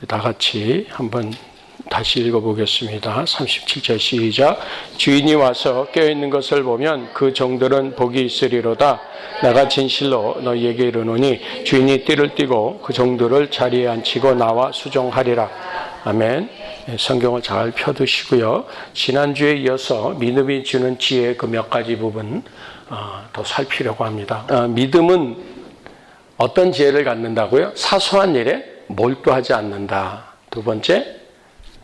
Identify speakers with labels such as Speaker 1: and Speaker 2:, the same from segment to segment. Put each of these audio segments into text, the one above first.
Speaker 1: 다 같이 한번 다시 읽어보겠습니다. 37절 시작. 주인이 와서 깨어있는 것을 보면 그 종들은 복이 있으리로다. 내가 진실로 너희에게 이르노니 주인이 띠를 띠고 그 종들을 자리에 앉히고 나와 수종하리라. 아멘. 성경을 잘 펴두시고요. 지난주에 이어서 믿음이 주는 지혜의 그 몇 가지 부분 더 살피려고 합니다. 믿음은 어떤 지혜를 갖는다고요? 사소한 일에 몰두하지 않는다. 두 번째,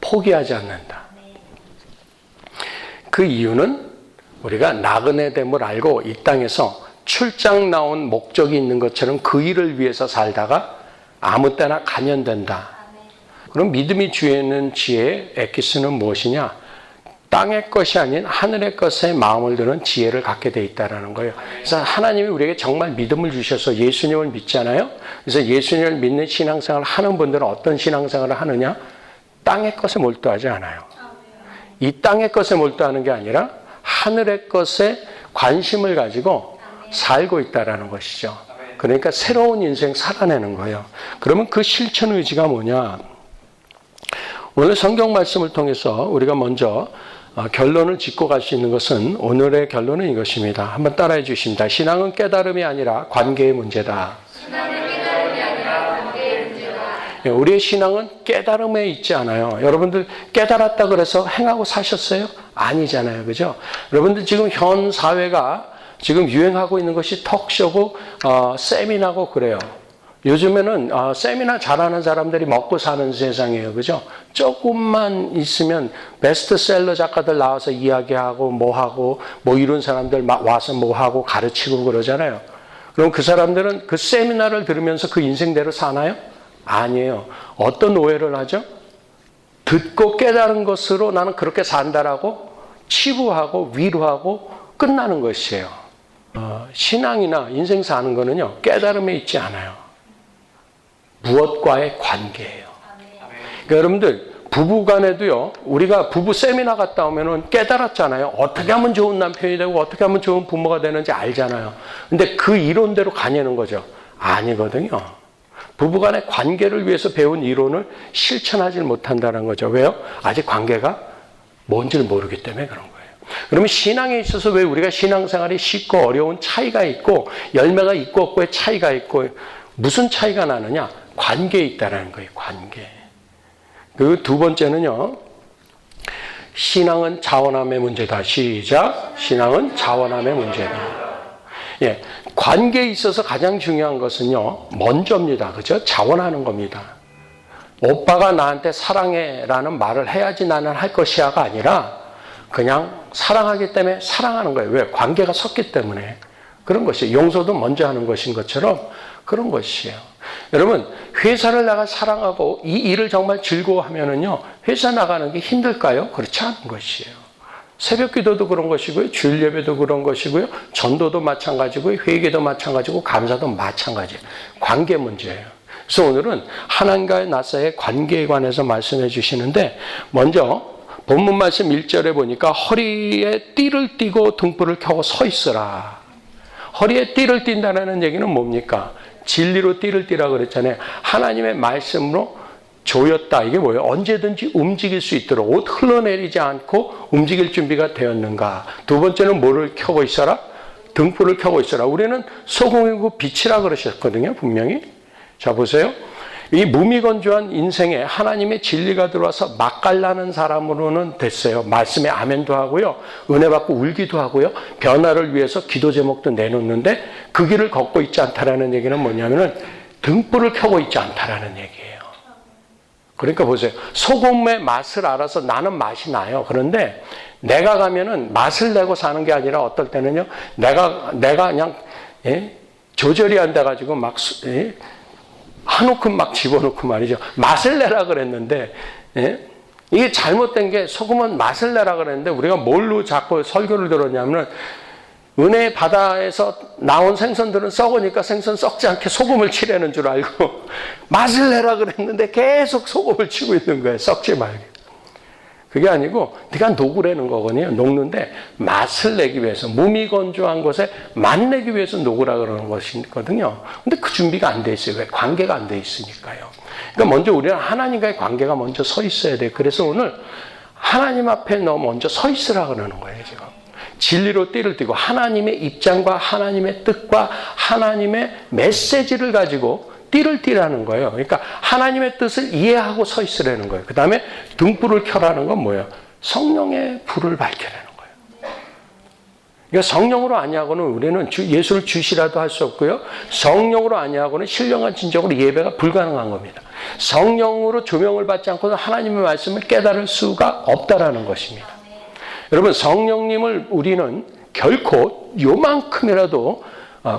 Speaker 1: 포기하지 않는다. 그 이유는 우리가 나그네 됨을 알고 이 땅에서 출장 나온 목적이 있는 것처럼 그 일을 위해서 살다가 아무 때나 가면된다. 그럼 믿음이 주는 지혜의 엑기스는 무엇이냐? 땅의 것이 아닌 하늘의 것에 마음을 드는 지혜를 갖게 돼 있다는 거예요. 그래서 하나님이 우리에게 정말 믿음을 주셔서 예수님을 믿잖아요. 그래서 예수님을 믿는 신앙생활을 하는 분들은 어떤 신앙생활을 하느냐? 땅의 것에 몰두하지 않아요. 이 땅의 것에 몰두하는 게 아니라 하늘의 것에 관심을 가지고 살고 있다는 것이죠. 그러니까 새로운 인생 살아내는 거예요. 그러면 그 실천 의지가 뭐냐? 오늘 성경 말씀을 통해서 우리가 먼저 결론을 짓고 갈 수 있는 것은 오늘의 결론은 이것입니다. 한번 따라해 주십니다. 신앙은 깨달음이 아니라 관계의 문제다. 우리의 신앙은 깨달음에 있지 않아요. 여러분들 깨달았다 그래서 행하고 사셨어요? 아니잖아요. 그죠? 여러분들 지금 현 사회가 지금 유행하고 있는 것이 톡쇼고 세미나고 그래요. 요즘에는 세미나 잘하는 사람들이 먹고 사는 세상이에요. 그죠? 조금만 있으면 베스트셀러 작가들 나와서 이야기하고 뭐 이런 사람들 와서 뭐 하고 가르치고 그러잖아요. 그럼 그 사람들은 그 세미나를 들으면서 그 인생대로 사나요? 아니에요. 어떤 오해를 하죠? 듣고 깨달은 것으로 나는 그렇게 산다라고 치부하고 위로하고 끝나는 것이에요. 신앙이나 인생 사는 거는요, 깨달음에 있지 않아요. 무엇과의 관계예요. 그러니까 여러분들 부부 간에도요, 우리가 부부 세미나 갔다 오면은 깨달았잖아요. 어떻게 하면 좋은 남편이 되고 어떻게 하면 좋은 부모가 되는지 알잖아요. 근데 그 이론대로 가냐는 거죠. 아니거든요. 부부 간의 관계를 위해서 배운 이론을 실천하지 못한다는 거죠. 왜요? 아직 관계가 뭔지를 모르기 때문에 그런 거예요. 그러면 신앙에 있어서 왜 우리가 신앙생활이 쉽고 어려운 차이가 있고 열매가 있고 없고의 차이가 있고 무슨 차이가 나느냐? 관계에 있다는 거예요. 관계. 그 두 번째는요. 신앙은 자원함의 문제다. 시작. 신앙은 자원함의 문제다. 예, 관계에 있어서 가장 중요한 것은요. 먼저입니다. 그죠? 자원하는 겁니다. 오빠가 나한테 사랑해라는 말을 해야지 나는 할 것이야가 아니라 그냥 사랑하기 때문에 사랑하는 거예요. 왜? 관계가 섰기 때문에. 그런 것이에요. 용서도 먼저 하는 것인 것처럼 그런 것이에요. 여러분, 회사를 나가 사랑하고 이 일을 정말 즐거워하면은요, 회사 나가는 게 힘들까요? 그렇지 않은 것이에요. 새벽 기도도 그런 것이고요, 주일 예배도 그런 것이고요, 전도도 마찬가지고요, 회개도 마찬가지고, 감사도 마찬가지예요. 관계 문제예요. 그래서 오늘은 하나님과의 나 사이의 관계에 관해서 말씀해 주시는데, 먼저 본문 말씀 1절에 보니까 허리에 띠를 띠고 등불을 켜고 서 있으라. 허리에 띠를 띈다는 얘기는 뭡니까? 진리로 띠를 띠라 그랬잖아요. 하나님의 말씀으로 조였다. 이게 뭐예요? 언제든지 움직일 수 있도록 옷 흘러내리지 않고 움직일 준비가 되었는가. 두 번째는 뭐를 켜고 있어라? 등불을 켜고 있어라. 우리는 소금이고 빛이라 그러셨거든요. 분명히. 자, 보세요. 이 무미건조한 인생에 하나님의 진리가 들어와서 맛깔나는 사람으로는 됐어요. 말씀에 아멘도 하고요. 은혜 받고 울기도 하고요. 변화를 위해서 기도 제목도 내놓는데 그 길을 걷고 있지 않다라는 얘기는 뭐냐면은 등불을 켜고 있지 않다라는 얘기예요. 그러니까 보세요. 소금의 맛을 알아서 나는 맛이 나요. 그런데 내가 가면은 맛을 내고 사는 게 아니라 어떨 때는요. 내가 그냥 조절이 안 돼가지고 막 한 움큼 막 집어넣고 말이죠. 맛을 내라 그랬는데 이게 잘못된 게 소금은 맛을 내라 그랬는데 우리가 뭘로 자꾸 설교를 들었냐면 은혜의 바다에서 나온 생선들은 썩으니까 생선 썩지 않게 소금을 치려는 줄 알고 맛을 내라 그랬는데 계속 소금을 치고 있는 거예요. 썩지 말게. 그게 아니고 네가 녹으라는 거거든요. 녹는데 맛을 내기 위해서, 무미건조한 것에 맛 내기 위해서 녹으라 그러는 것이거든요. 근데 그 준비가 안 돼 있어요. 왜? 관계가 안 돼 있으니까요. 그러니까 먼저 우리는 하나님과의 관계가 먼저 서 있어야 돼요. 그래서 오늘 하나님 앞에 너 먼저 서 있으라 그러는 거예요, 지금. 진리로 띠를 띠고 하나님의 입장과 하나님의 뜻과 하나님의 메시지를 가지고 띠를 띠라는 거예요. 그러니까 하나님의 뜻을 이해하고 서 있으라는 거예요. 그 다음에 등불을 켜라는 건 뭐예요? 성령의 불을 밝혀라는 거예요. 그러니까 성령으로 아니하고는 우리는 예수를 주시라도 할 수 없고요. 성령으로 아니하고는 신령한 진정으로 예배가 불가능한 겁니다. 성령으로 조명을 받지 않고는 하나님의 말씀을 깨달을 수가 없다라는 것입니다. 여러분, 성령님을 우리는 결코 요만큼이라도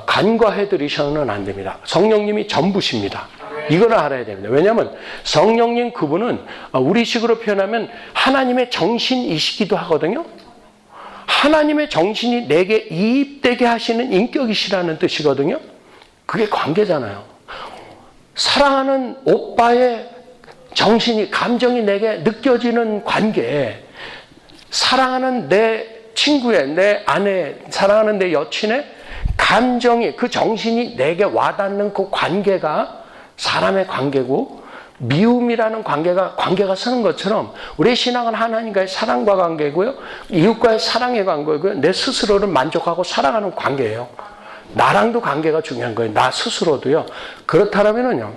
Speaker 1: 간과해드리셔는 안 됩니다. 성령님이 전부십니다. 이걸 알아야 됩니다. 왜냐하면 성령님 그분은 우리식으로 표현하면 하나님의 정신이시기도 하거든요. 하나님의 정신이 내게 이입되게 하시는 인격이시라는 뜻이거든요. 그게 관계잖아요. 사랑하는 오빠의 정신이, 감정이 내게 느껴지는 관계, 사랑하는 내 친구의, 내 아내, 사랑하는 내 여친의 감정이, 그 정신이 내게 와닿는 그 관계가 사람의 관계고, 미움이라는 관계가 서는 것처럼 우리의 신앙은 하나님과의 사랑과 관계고요, 이웃과의 사랑의 관계고요, 내 스스로를 만족하고 사랑하는 관계예요. 나랑도 관계가 중요한 거예요. 나 스스로도요. 그렇다면은요,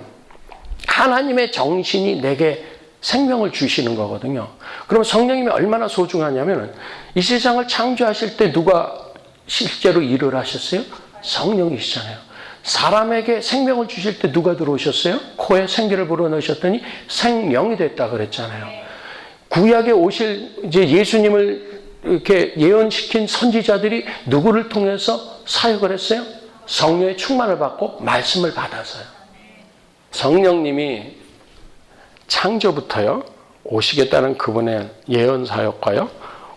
Speaker 1: 하나님의 정신이 내게 생명을 주시는 거거든요. 그럼 성령님이 얼마나 소중하냐면, 이 세상을 창조하실 때 누가 실제로 일을 하셨어요? 성령이시잖아요. 사람에게 생명을 주실 때 누가 들어오셨어요? 코에 생기를 불어넣으셨더니 생명이 됐다 그랬잖아요. 구약에 오실 이제 예수님을 이렇게 예언시킨 선지자들이 누구를 통해서 사역을 했어요? 성령의 충만을 받고 말씀을 받아서요. 성령님이 창조부터요, 오시겠다는 그분의 예언 사역과요,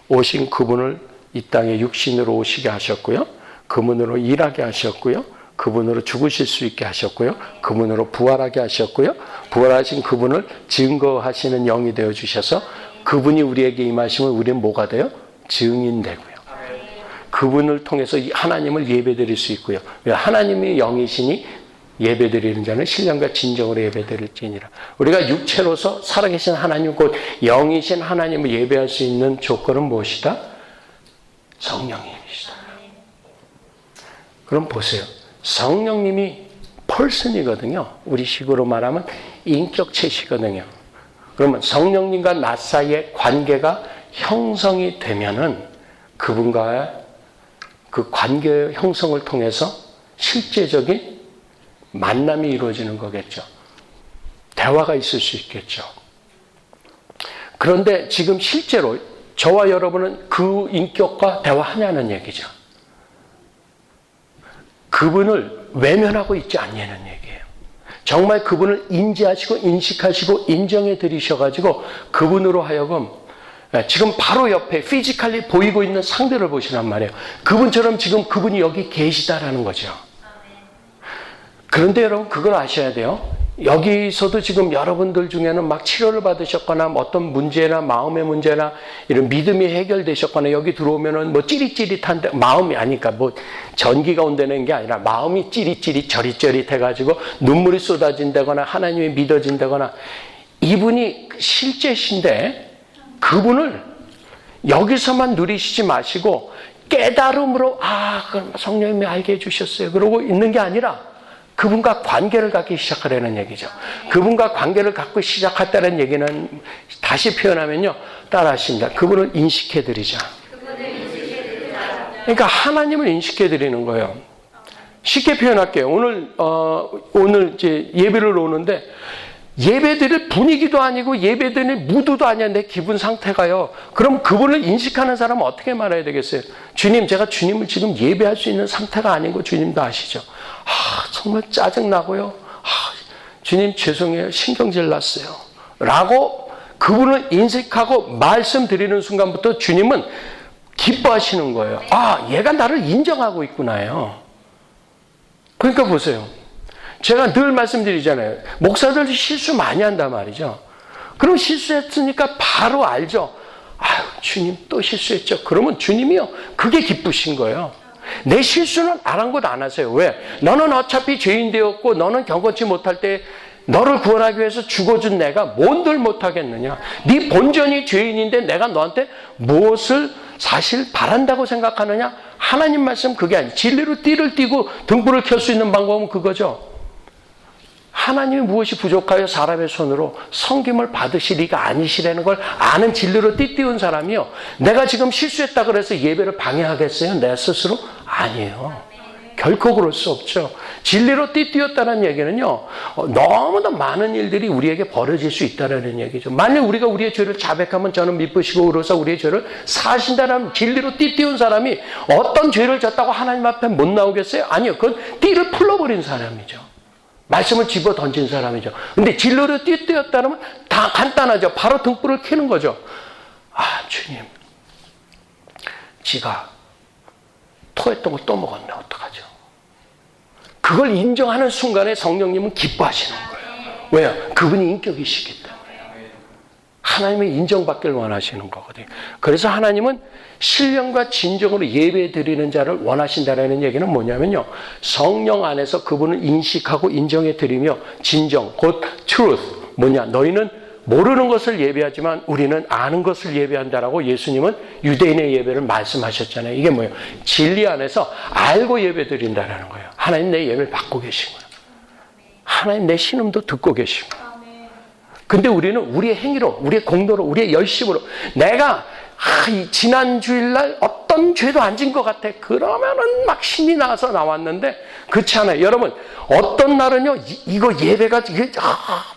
Speaker 1: 오신 그분을 이 땅에 육신으로 오시게 하셨고요, 그분으로 일하게 하셨고요, 그분으로 죽으실 수 있게 하셨고요, 그분으로 부활하게 하셨고요, 부활하신 그분을 증거하시는 영이 되어 주셔서 그분이 우리에게 임하시면 우리는 뭐가 돼요? 증인되고요. 그분을 통해서 하나님을 예배드릴 수 있고요. 하나님이 영이시니 예배드리는 자는 신령과 진정으로 예배드릴지니라. 우리가 육체로서 살아계신 하나님, 곧 영이신 하나님을 예배할 수 있는 조건은 무엇이다? 성령님이시다. 그럼 보세요. 성령님이 펄슨이거든요. 우리 식으로 말하면 인격체시거든요. 그러면 성령님과 나 사이의 관계가 형성이 되면은 그분과의 그 관계 형성을 통해서 실제적인 만남이 이루어지는 거겠죠. 대화가 있을 수 있겠죠. 그런데 지금 실제로 저와 여러분은 그 인격과 대화하냐는 얘기죠. 그분을 외면하고 있지 않냐는 얘기예요. 정말 그분을 인지하시고 인식하시고 인정해 드리셔가지고 그분으로 하여금 지금 바로 옆에 피지컬리 보이고 있는 상대를 보시란 말이에요. 그분처럼 지금 그분이 여기 계시다라는 거죠. 그런데 여러분, 그걸 아셔야 돼요. 여기서도 지금 여러분들 중에는 막 치료를 받으셨거나 어떤 문제나 마음의 문제나 이런 믿음이 해결되셨거나 여기 들어오면은 뭐 찌릿찌릿한데, 마음이 아니까 뭐 전기가 온다는 게 아니라 마음이 찌릿찌릿 저릿저릿 해가지고 눈물이 쏟아진다거나 하나님이 믿어진다거나, 이분이 실제신데 그분을 여기서만 누리시지 마시고 깨달음으로, 그럼 성령님이 알게 해주셨어요, 그러고 있는 게 아니라 그분과 관계를 갖기 시작하라는 얘기죠. 그분과 관계를 갖고 시작했다는 얘기는 다시 표현하면요, 따라하십니다. 그분을 인식해드리자. 그러니까 하나님을 인식해드리는 거예요. 쉽게 표현할게요. 오늘 이제 예배를 오는데 예배드릴 분위기도 아니고 예배드릴 무드도 아니야. 내 기분 상태가요. 그럼 그분을 인식하는 사람은 어떻게 말해야 되겠어요? 주님, 제가 주님을 지금 예배할 수 있는 상태가 아닌 거 주님도 아시죠? 정말 짜증나고요. 주님 죄송해요. 신경질 났어요. 라고 그분을 인식하고 말씀드리는 순간부터 주님은 기뻐하시는 거예요. 얘가 나를 인정하고 있구나요. 그러니까 보세요. 제가 늘 말씀드리잖아요. 목사들도 실수 많이 한단 말이죠. 그럼 실수했으니까 바로 알죠. 아유, 주님 또 실수했죠. 그러면 주님이요, 그게 기쁘신 거예요. 내 실수는 아랑곳 안 하세요. 왜? 너는 어차피 죄인 되었고 너는 경건치 못할 때 너를 구원하기 위해서 죽어준 내가 뭔들 못하겠느냐. 네 본전이 죄인인데 내가 너한테 무엇을 사실 바란다고 생각하느냐. 하나님 말씀 그게 아니에요. 진리로 띠를 띠고 등불을 켤 수 있는 방법은 그거죠. 하나님이 무엇이 부족하여 사람의 손으로 섬김을 받으시리가 아니시라는 걸 아는 진리로 띠띠운 사람이요, 내가 지금 실수했다 그래서 예배를 방해하겠어요? 내 스스로? 아니에요. 결코 그럴 수 없죠. 진리로 띠띠었다는 얘기는요, 너무나 많은 일들이 우리에게 벌어질 수 있다는 얘기죠. 만약 우리가 우리의 죄를 자백하면 저는 미쁘시고 의로서 우리의 죄를 사하신다는 진리로 띠띠운 사람이 어떤 죄를 졌다고 하나님 앞에 못 나오겠어요? 아니요. 그건 띠를 풀러버린 사람이죠. 말씀을 집어 던진 사람이죠. 근데 진리로 띠띠었다면 다 간단하죠. 바로 등불을 켜는 거죠. 아, 주님, 지가 토했던 거 또 먹었네. 어떡하죠? 그걸 인정하는 순간에 성령님은 기뻐하시는 거예요. 왜요? 그분이 인격이시기 때문에. 하나님의 인정받기를 원하시는 거거든요. 그래서 하나님은 신령과 진정으로 예배 드리는 자를 원하신다는 얘기는 뭐냐면요, 성령 안에서 그분을 인식하고 인정해 드리며, 진정, 곧 truth, 뭐냐, 너희는 모르는 것을 예배하지만 우리는 아는 것을 예배한다라고 예수님은 유대인의 예배를 말씀하셨잖아요. 이게 뭐예요? 진리 안에서 알고 예배 드린다는 거예요. 하나님 내 예배를 받고 계신 거예요. 하나님 내 신음도 듣고 계시고. 근데 우리는 우리의 행위로, 우리의 공로로, 우리의 열심으로, 내가 이 지난 주일날 어떤 죄도 안 진 것 같아. 그러면은 막 신이 나서 나왔는데, 그렇지 않아요. 여러분, 어떤 날은요, 이거 예배가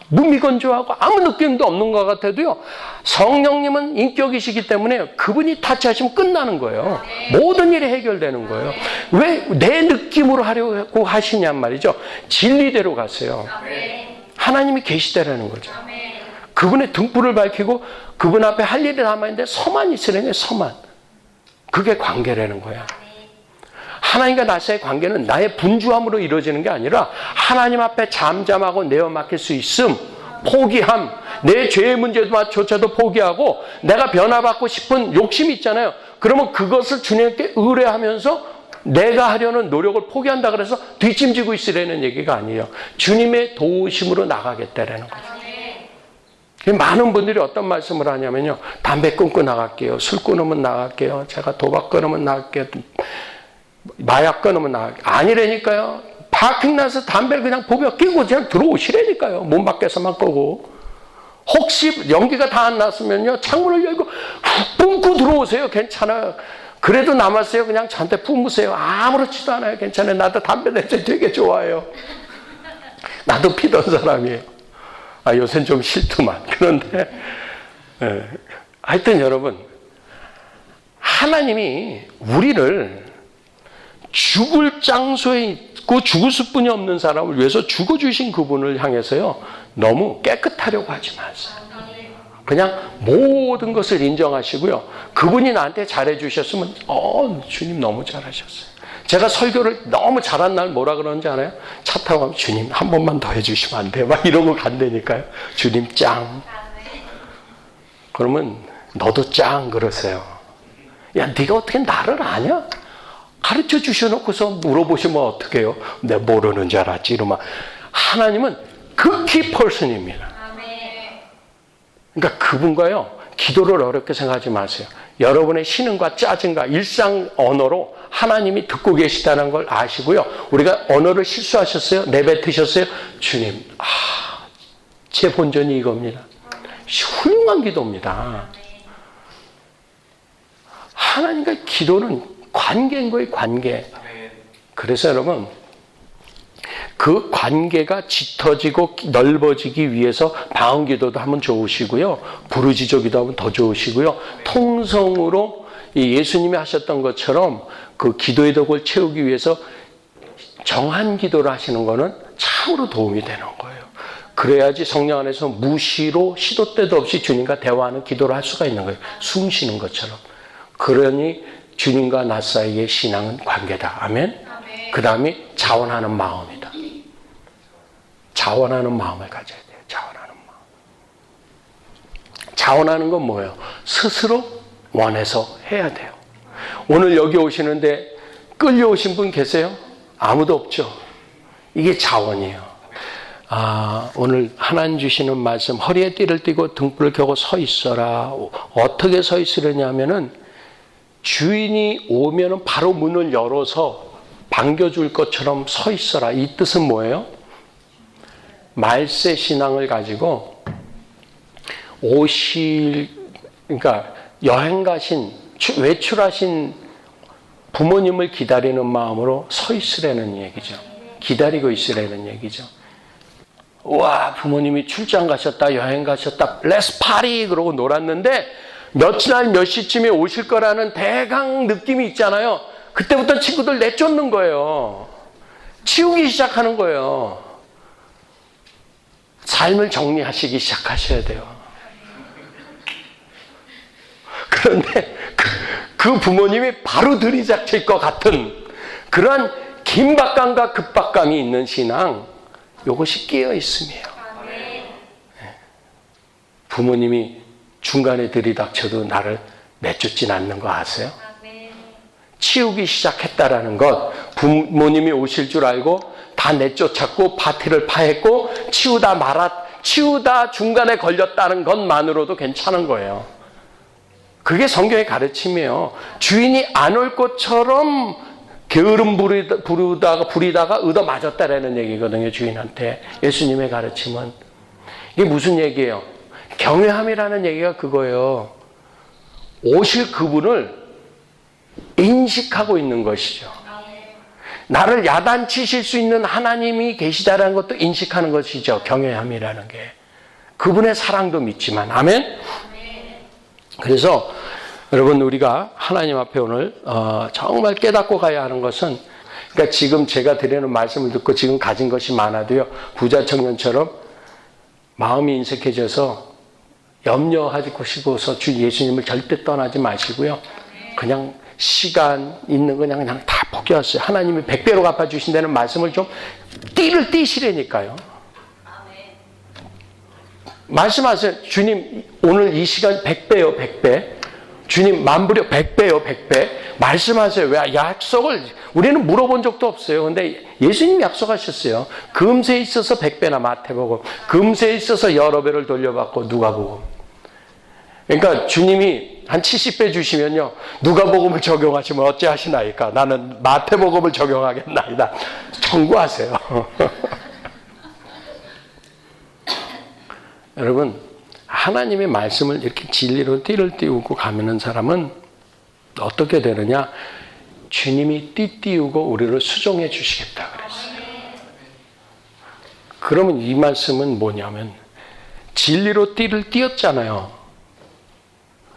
Speaker 1: 무미건조하고 아무 느낌도 없는 것 같아도요, 성령님은 인격이시기 때문에 그분이 타치하시면 끝나는 거예요. 모든 일이 해결되는 거예요. 왜 내 느낌으로 하려고 하시냔 말이죠. 진리대로 가세요. 하나님이 계시다라는 거죠. 그분의 등불을 밝히고 그분 앞에 할 일이 남아있는데 서만 있으려니 서만. 그게 관계라는 거야. 하나님과 나 사이의 관계는 나의 분주함으로 이루어지는 게 아니라 하나님 앞에 잠잠하고 내어 맡길 수 있음, 포기함, 내 죄의 문제조차도 포기하고 내가 변화받고 싶은 욕심이 있잖아요. 그러면 그것을 주님께 의뢰하면서 내가 하려는 노력을 포기한다 그래서 뒷짐지고 있으라는 얘기가 아니에요. 주님의 도우심으로 나가겠다라는 거죠. 많은 분들이 어떤 말씀을 하냐면요, 담배 끊고 나갈게요, 술 끊으면 나갈게요, 제가 도박 끊으면 나갈게요, 마약 끊으면 나갈게요. 아니라니까요. 파킹 나서 담배를 그냥 보며 끼고 그냥 들어오시라니까요. 문 밖에서만 끄고. 혹시 연기가 다 안 났으면요, 창문을 열고 훅 뿜고 들어오세요. 괜찮아요. 그래도 남았어요. 그냥 저한테 뿜으세요. 아무렇지도 않아요. 괜찮아요. 나도 담배 냄새 되게 좋아해요. 나도 피던 사람이에요. 아, 요새는 좀 싫더만. 그런데, 하여튼 여러분, 하나님이 우리를 죽을 장소에 있고 죽을 수뿐이 없는 사람을 위해서 죽어주신 그분을 향해서요, 너무 깨끗하려고 하지 마세요. 그냥 모든 것을 인정하시고요, 그분이 나한테 잘해주셨으면, 주님 너무 잘하셨어요. 제가 설교를 너무 잘한 날 뭐라 그러는지 알아요? 차 타고 가면 주님 한 번만 더 해주시면 안 돼요? 막 이러고 간다니까요. 주님 짱. 그러면 너도 짱 그러세요. 야, 네가 어떻게 나를 아냐? 가르쳐 주셔놓고서 물어보시면 어떡해요? 내가 모르는 줄 알았지. 이러면 하나님은 극히 펄슨입니다. 그러니까 그분과요, 기도를 어렵게 생각하지 마세요. 여러분의 신음과 짜증과 일상 언어로 하나님이 듣고 계시다는 걸 아시고요. 우리가 언어를 실수하셨어요? 내뱉으셨어요? 주님, 제 본전이 이겁니다. 훌륭한 기도입니다. 하나님과의 기도는 관계인 거예요, 관계. 그래서 여러분, 그 관계가 짙어지고 넓어지기 위해서 방언 기도도 하면 좋으시고요, 부르짖어 기도하면 더 좋으시고요, 통성으로 예수님이 하셨던 것처럼 그 기도의 덕을 채우기 위해서 정한 기도를 하시는 거는 참으로 도움이 되는 거예요. 그래야지 성령 안에서 무시로 시도 때도 없이 주님과 대화하는 기도를 할 수가 있는 거예요. 숨 쉬는 것처럼. 그러니 주님과 나 사이의 신앙은 관계다. 아멘? 그 다음이 자원하는 마음이다. 자원하는 마음을 가져야 돼요. 자원하는 마음. 자원하는 건 뭐예요? 스스로 원해서 해야 돼요. 오늘 여기 오시는데 끌려오신 분 계세요? 아무도 없죠. 이게 자원이에요. 오늘 하나님 주시는 말씀, 허리에 띠를 띠고 등불을 켜고 서 있어라. 어떻게 서 있으려냐면은 주인이 오면은 바로 문을 열어서 반겨줄 것처럼 서 있어라. 이 뜻은 뭐예요? 말세 신앙을 가지고 그러니까 여행 가신, 외출하신 부모님을 기다리는 마음으로 서 있으라는 얘기죠. 기다리고 있으라는 얘기죠. 와, 부모님이 출장 가셨다, 여행 가셨다, 렛츠 파리! 그러고 놀았는데 며칠 몇 시쯤에 오실 거라는 대강 느낌이 있잖아요. 그때부터 친구들 내쫓는 거예요. 치우기 시작하는 거예요. 삶을 정리하시기 시작하셔야 돼요. 그런데 그 부모님이 바로 들이닥칠 것 같은 그러한 긴박감과 급박감이 있는 신앙, 이것이 끼어 있음이에요. 부모님이 중간에 들이닥쳐도 나를 내쫓진 않는 거 아세요? 치우기 시작했다라는 것, 부모님이 오실 줄 알고 다 내쫓았고 파티를 파했고 치우다 중간에 걸렸다는 것만으로도 괜찮은 거예요. 그게 성경의 가르침이에요. 주인이 안 올 것처럼 게으름 부리다가 얻어맞았다라는 얘기거든요. 주인한테. 예수님의 가르침은. 이게 무슨 얘기예요? 경외함이라는 얘기가 그거예요. 오실 그분을 인식하고 있는 것이죠. 나를 야단치실 수 있는 하나님이 계시다라는 것도 인식하는 것이죠. 경외함이라는 게. 그분의 사랑도 믿지만. 아멘? 그래서 여러분, 우리가 하나님 앞에 오늘 정말 깨닫고 가야 하는 것은, 그러니까 지금 제가 드리는 말씀을 듣고 지금 가진 것이 많아도요, 부자 청년처럼 마음이 인색해져서 염려하고 싶어서 주 예수님을 절대 떠나지 마시고요. 그냥 시간 있는 거 그냥 다 포기하세요. 하나님이 100배로 갚아주신다는 말씀을 좀 띠를 띠시라니까요. 말씀하세요. 주님, 오늘 이 시간 100배요, 100배. 주님, 만불여 100배요, 100배. 말씀하세요. 왜 약속을 우리는 물어본 적도 없어요. 근데 예수님이 약속하셨어요. 금세에 있어서 100배나 마태복음, 금세에 있어서 여러 배를 돌려받고 누가복음. 그러니까 주님이 한 70배 주시면요, 누가복음을 적용하시면 어찌하시나이까? 나는 마태복음을 적용하겠나이다. 청구하세요. 여러분, 하나님의 말씀을 이렇게 진리로 띠를 띄우고 가는 사람은 어떻게 되느냐? 주님이 띠 띄우고 우리를 수종해 주시겠다 그랬어요. 그러면 이 말씀은 뭐냐면, 진리로 띠를 띄었잖아요.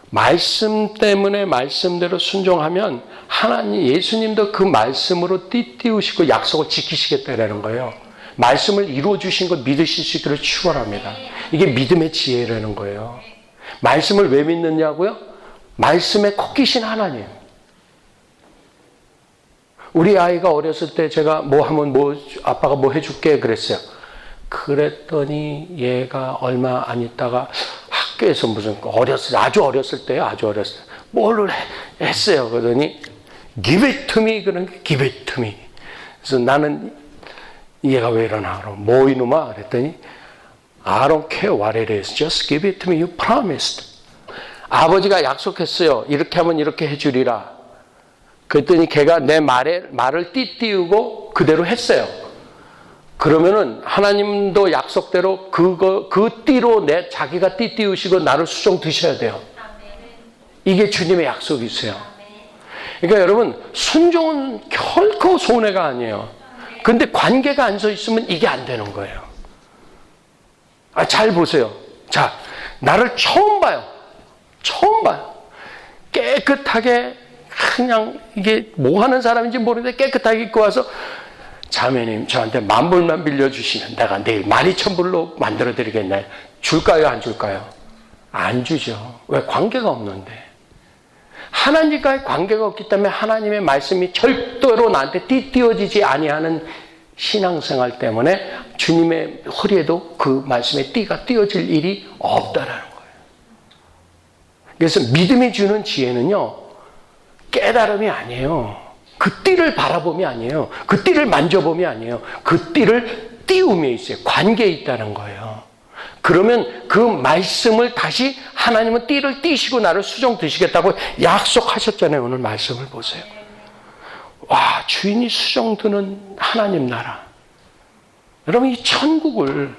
Speaker 1: 말씀 때문에 말씀대로 순종하면 하나님, 예수님도 그 말씀으로 띠 띄우시고 약속을 지키시겠다라는 거예요. 말씀을 이루어 주신 것 믿으실 수 있도록 축원합니다. 이게 믿음의 지혜라는 거예요. 말씀을 왜 믿느냐고요? 말씀에 코끼신 하나님. 우리 아이가 어렸을 때 제가 뭐 하면 아빠가 뭐 해줄게 그랬어요. 그랬더니 얘가 얼마 안 있다가 학교에서 아주 어렸을 때요. 뭘 했어요. 그러더니 give it to me. 그런 게 give it to me. 그래서 나는 얘가 왜 이러나? 그럼 뭐 이놈아? 그랬더니 I don't care what it is. Just give it to me. You promised. 아버지가 약속했어요. 이렇게 하면 이렇게 해주리라. 그랬더니 걔가 내 말을 띠띄우고 그대로 했어요. 그러면은 하나님도 약속대로 그 띠로 자기가 띠띄우시고 나를 수종 드셔야 돼요. 이게 주님의 약속이세요. 그러니까 여러분, 순종은 결코 손해가 아니에요. 근데 관계가 안 서 있으면 이게 안 되는 거예요. 잘 보세요. 자, 나를 처음 봐요. 깨끗하게, 그냥 이게 뭐 하는 사람인지 모르는데 깨끗하게 입고 와서, 자매님, 저한테 10,000불만 빌려주시면 내가 내일 12,000불로 만들어드리겠나요? 줄까요, 안 줄까요? 안 주죠. 왜? 관계가 없는데. 하나님과의 관계가 없기 때문에 하나님의 말씀이 절대로 나한테 띠띄워지지 아니하는 신앙생활 때문에 주님의 허리에도 그 말씀의 띠가 띄어질 일이 없다라는 거예요. 그래서 믿음이 주는 지혜는요, 깨달음이 아니에요. 그 띠를 바라봄이 아니에요. 그 띠를 만져봄이 아니에요. 그 띠를 띄움에 있어요. 관계에 있다는 거예요. 그러면 그 말씀을 다시 하나님은 띠를 띄시고 나를 수종 드시겠다고 약속하셨잖아요. 오늘 말씀을 보세요. 와, 주인이 수종 드는 하나님 나라. 여러분, 이 천국을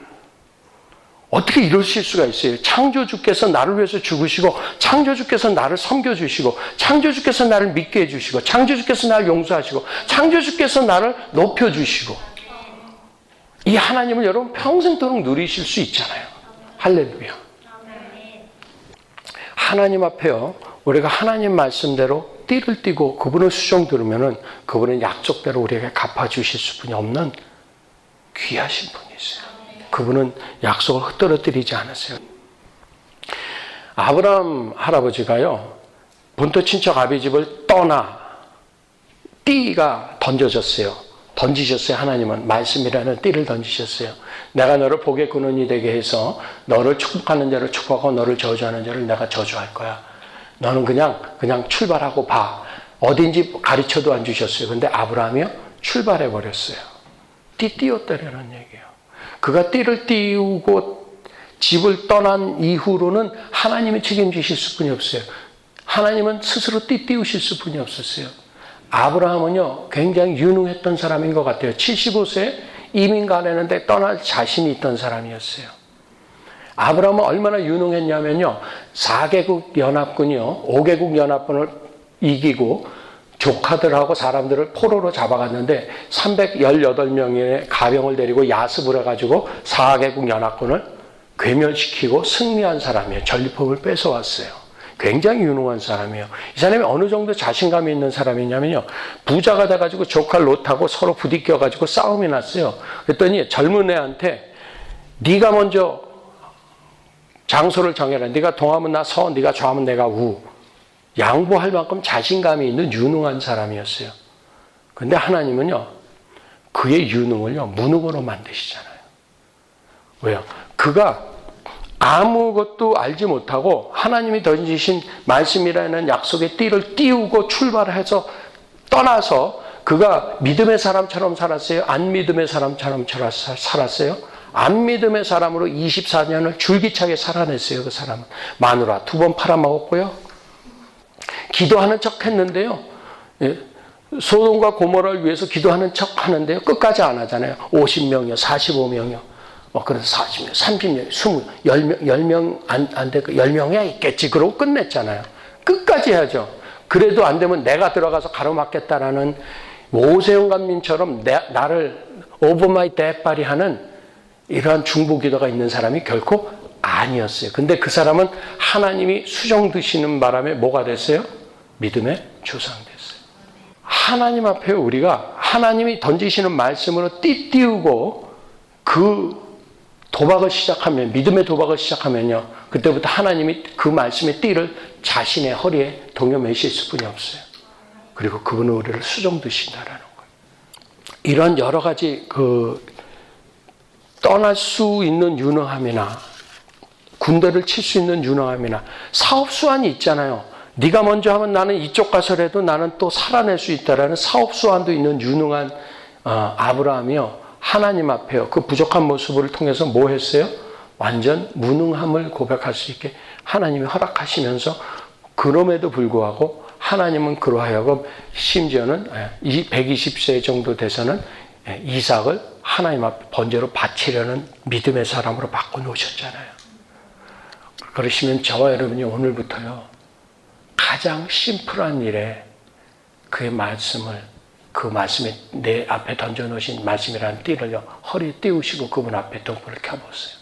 Speaker 1: 어떻게 이루실 수가 있어요? 창조주께서 나를 위해서 죽으시고, 창조주께서 나를 섬겨주시고, 창조주께서 나를 믿게 해주시고, 창조주께서 나를 용서하시고, 창조주께서 나를 높여주시고, 이 하나님을 여러분 평생도록 누리실 수 있잖아요. 할렐루야. 하나님 앞에요, 우리가 하나님 말씀대로 띠를 띠고 그분을 수종 들으면은 그분은 약속대로 우리에게 갚아주실 수뿐이 없는 귀하신 분이세요. 그분은 약속을 흩어뜨리지 않으세요. 아브라함 할아버지가요, 본토 친척 아비 집을 떠나 띠가 던지셨어요. 하나님은 말씀이라는 띠를 던지셨어요. 내가 너를 복의 근원이 되게 해서 너를 축복하는 자를 축복하고 너를 저주하는 자를 내가 저주할 거야. 너는 그냥 출발하고 봐. 어딘지 가르쳐도 안 주셨어요. 근데 아브라함이요, 출발해 버렸어요. 띠 띄웠다라는 얘기예요. 그가 띠를 띄우고 집을 떠난 이후로는 하나님이 책임지실 수뿐이 없어요. 하나님은 스스로 띠 띄우실 수뿐이 없었어요. 아브라함은요, 굉장히 유능했던 사람인 것 같아요. 75세에 이민 가려는데 떠날 자신이 있던 사람이었어요. 아브라함은 얼마나 유능했냐면요, 4개국 연합군이요, 5개국 연합군을 이기고 조카들하고 사람들을 포로로 잡아갔는데 318명의 가병을 데리고 야습을 해가지고 4개국 연합군을 괴멸시키고 승리한 사람이에요. 전리품을 뺏어왔어요. 굉장히 유능한 사람이에요. 이 사람이 어느 정도 자신감이 있는 사람이냐면요, 부자가 돼가지고 조카 롯하고 서로 부딪혀가지고 싸움이 났어요. 그랬더니 젊은 애한테 네가 먼저 장소를 정해라. 네가 동하면 나 서, 네가 좌하면 내가 우. 양보할 만큼 자신감이 있는 유능한 사람이었어요. 근데 하나님은요, 그의 유능을요, 무능으로 만드시잖아요. 왜요? 그가 아무것도 알지 못하고 하나님이 던지신 말씀이라는 약속의 띠를 띄우고 출발해서 떠나서 그가 믿음의 사람처럼 살았어요? 안 믿음의 사람처럼 살았어요? 안 믿음의 사람으로 24년을 줄기차게 살아냈어요. 그 사람은 마누라 2번 팔아먹었고요, 기도하는 척 했는데요, 소돔과 고모라를 위해서 기도하는 척 하는데요, 끝까지 안 하잖아요. 50명이요, 45명이요. 그래서 40명, 30명, 20명, 10명 안 되고 10명이야 있겠지. 그러고 끝냈잖아요. 끝까지 해야죠. 그래도 안 되면 내가 들어가서 가로막겠다라는 오세훈 감민처럼 나를 over my dead body 하는 이러한 중보기도가 있는 사람이 결코 아니었어요. 근데 그 사람은 하나님이 수종 드시는 바람에 뭐가 됐어요? 믿음의 조상 됐어요. 하나님 앞에 우리가 하나님이 던지시는 말씀으로 띠띄우고 그 도박을 시작하면, 믿음의 도박을 시작하면요, 그때부터 하나님이 그 말씀의 띠를 자신의 허리에 동여매실 수뿐이 없어요. 그리고 그분은 우리를 수종 드신다라는 거예요. 이런 여러 가지 떠날 수 있는 유능함이나 군대를 칠 수 있는 유능함이나 사업 수완이 있잖아요. 네가 먼저 하면 나는 이쪽 가서라도 나는 또 살아낼 수 있다라는 사업 수완도 있는 유능한 아브라함이요, 하나님 앞에요, 그 부족한 모습을 통해서 뭐 했어요? 완전 무능함을 고백할 수 있게 하나님이 허락하시면서, 그럼에도 불구하고 하나님은 그로 하여금 심지어는 120세 정도 돼서는 이삭을 하나님 앞에 번제로 바치려는 믿음의 사람으로 바꿔놓으셨잖아요. 그러시면 저와 여러분이 오늘부터요, 가장 심플한 일에 그의 말씀을, 그 말씀에 내 앞에 던져놓으신 말씀이라는 띠를요, 허리에 띄우시고 그분 앞에 등불을 켜보세요.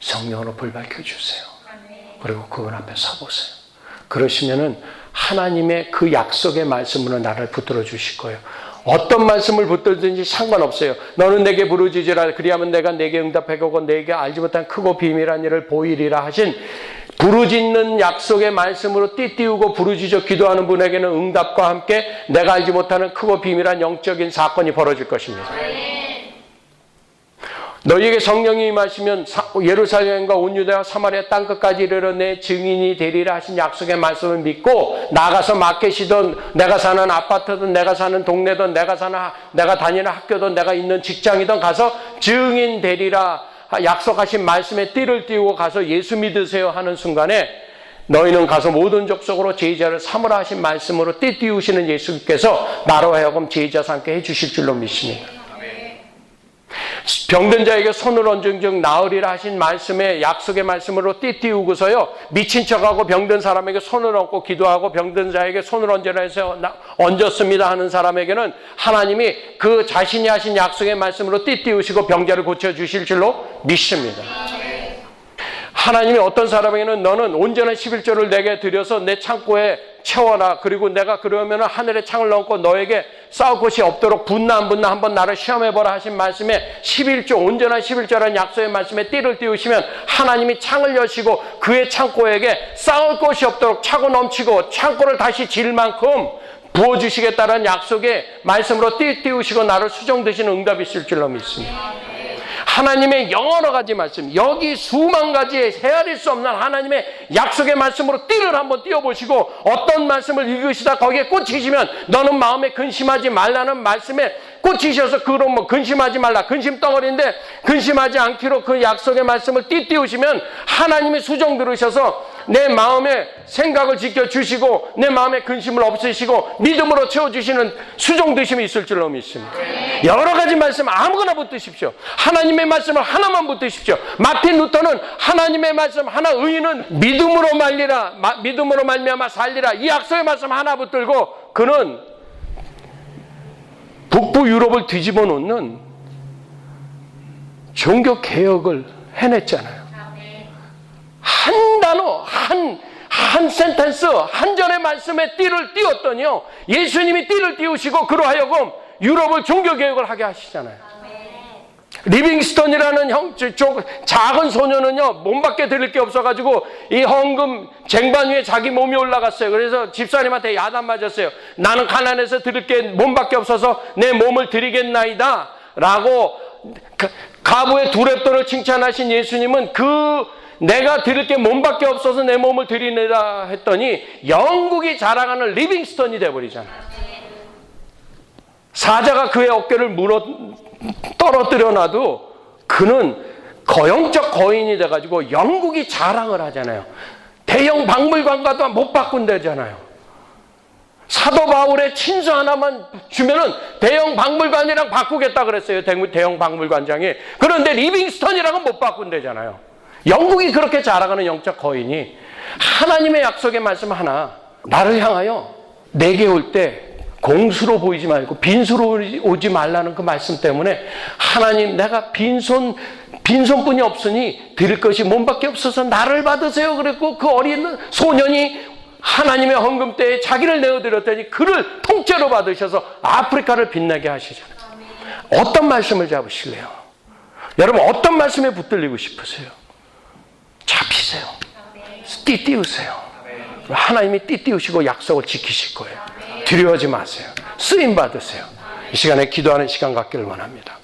Speaker 1: 성령으로 불 밝혀주세요. 그리고 그분 앞에 서보세요. 그러시면은 하나님의 그 약속의 말씀으로 나를 붙들어 주실 거예요. 어떤 말씀을 붙들든지 상관없어요. 너는 내게 부르짖으라. 그리하면 내가 내게 응답하고 내게 알지 못한 크고 비밀한 일을 보이리라 하신 부르짖는 약속의 말씀으로 띠띠우고 부르짖어 기도하는 분에게는 응답과 함께 내가 알지 못하는 크고 비밀한 영적인 사건이 벌어질 것입니다. 너희에게 성령이 임하시면 예루살렘과 온 유대와 사마리아 땅끝까지 이르러 내 증인이 되리라 하신 약속의 말씀을 믿고 나가서 마켓이든 내가 사는 아파트든 내가 사는 동네든 내가 다니는 학교든 내가 있는 직장이든 가서 증인 되리라 약속하신 말씀에 띠를 띄우고 가서 예수 믿으세요 하는 순간에 너희는 가서 모든 족속으로 제자를 삼으라 하신 말씀으로 띠 띄우시는 예수께서 나로 하여금 제자 삼게 해주실 줄로 믿습니다. 병든 자에게 손을 얹은 즉 나으리라 하신 말씀에 약속의 말씀으로 띠 띄우고서요 미친 척하고 병든 사람에게 손을 얹고 기도하고 병든 자에게 손을 얹으라 해서 얹었습니다 하는 사람에게는 하나님이 그 자신이 하신 약속의 말씀으로 띠 띄우시고 병자를 고쳐주실 줄로 믿습니다. 하나님이 어떤 사람에게는 너는 온전한 11조를 내게 드려서 내 창고에 채워라. 그리고 내가 그러면 하늘에 창을 넣고 너에게 싸울 곳이 없도록 붙나 안 붙나 한번 나를 시험해보라 하신 말씀에 11조 온전한 11조라는 약속의 말씀에 띠를 띄우시면 하나님이 창을 여시고 그의 창고에게 싸울 곳이 없도록 차고 넘치고 창고를 다시 질 만큼 부어주시겠다는 약속의 말씀으로 띠 띄우시고 나를 수종 드시는 응답이 있을 줄로 믿습니다. 하나님의 여러 가지 말씀, 여기 수만 가지의 헤아릴 수 없는 하나님의 약속의 말씀으로 띠를 한번 띄워보시고 어떤 말씀을 읽으시다 거기에 꽂히시면 너는 마음에 근심하지 말라는 말씀에 꽂히셔서 그럼 뭐 근심하지 말라, 근심 덩어리인데 근심하지 않기로 그 약속의 말씀을 띠 띄우시면 하나님이 수종 들으셔서 내 마음의 생각을 지켜주시고 내 마음의 근심을 없애시고 믿음으로 채워주시는 수종 드심이 있을 줄로 믿습니다. 여러 가지 말씀 아무거나 붙드십시오. 하나님의 말씀을 하나만 붙드십시오. 마틴 루터는 하나님의 말씀 하나, 의인은 믿음으로 말리라, 믿음으로 말미암아 살리라, 이 약속의 말씀 하나 붙들고 그는 북부 유럽을 뒤집어 놓는 종교 개혁을 해냈잖아요. 한 단어, 한 센텐스, 한 전의 말씀에 띠를 띄웠더니요 예수님이 띠를 띄우시고 그로 하여금 유럽을 종교개혁을 하게 하시잖아요. 리빙스턴이라는 작은 소녀는요 몸 밖에 드릴 게 없어가지고 이 헌금 쟁반 위에 자기 몸이 올라갔어요. 그래서 집사님한테 야단 맞았어요. 나는 가난해서 드릴 게 몸밖에 없어서 내 몸을 드리겠나이다 라고 가부의 두렙돈을 칭찬하신 예수님은 내가 드릴 게 몸밖에 없어서 내 몸을 드리느라 했더니 영국이 자랑하는 리빙스턴이 돼버리잖아요. 사자가 그의 어깨를 떨어뜨려 놔도 그는 거영적 거인이 돼가지고 영국이 자랑을 하잖아요. 대형 박물관과도 못 바꾼다잖아요. 사도 바울의 친서 하나만 주면은 대형 박물관이랑 바꾸겠다 그랬어요. 대형 박물관장이. 그런데 리빙스턴이랑은 못 바꾼다잖아요. 영국이 그렇게 자랑하는 영적 거인이 하나님의 약속의 말씀 하나, 나를 향하여 내게 올 때 공수로 보이지 말고 빈수로 오지 말라는 그 말씀 때문에 하나님 내가 빈손뿐이 없으니 드릴 것이 몸밖에 없어서 나를 받으세요 그랬고 그 어린 소년이 하나님의 헌금 때에 자기를 내어드렸더니 그를 통째로 받으셔서 아프리카를 빛나게 하시잖아요. 어떤 말씀을 잡으실래요? 여러분 어떤 말씀에 붙들리고 싶으세요? 잡히세요. 띠 띄우세요. 하나님이 띠 띄우시고 약속을 지키실 거예요. 두려워하지 마세요. 쓰임 받으세요. 이 시간에 기도하는 시간 갖기를 원합니다.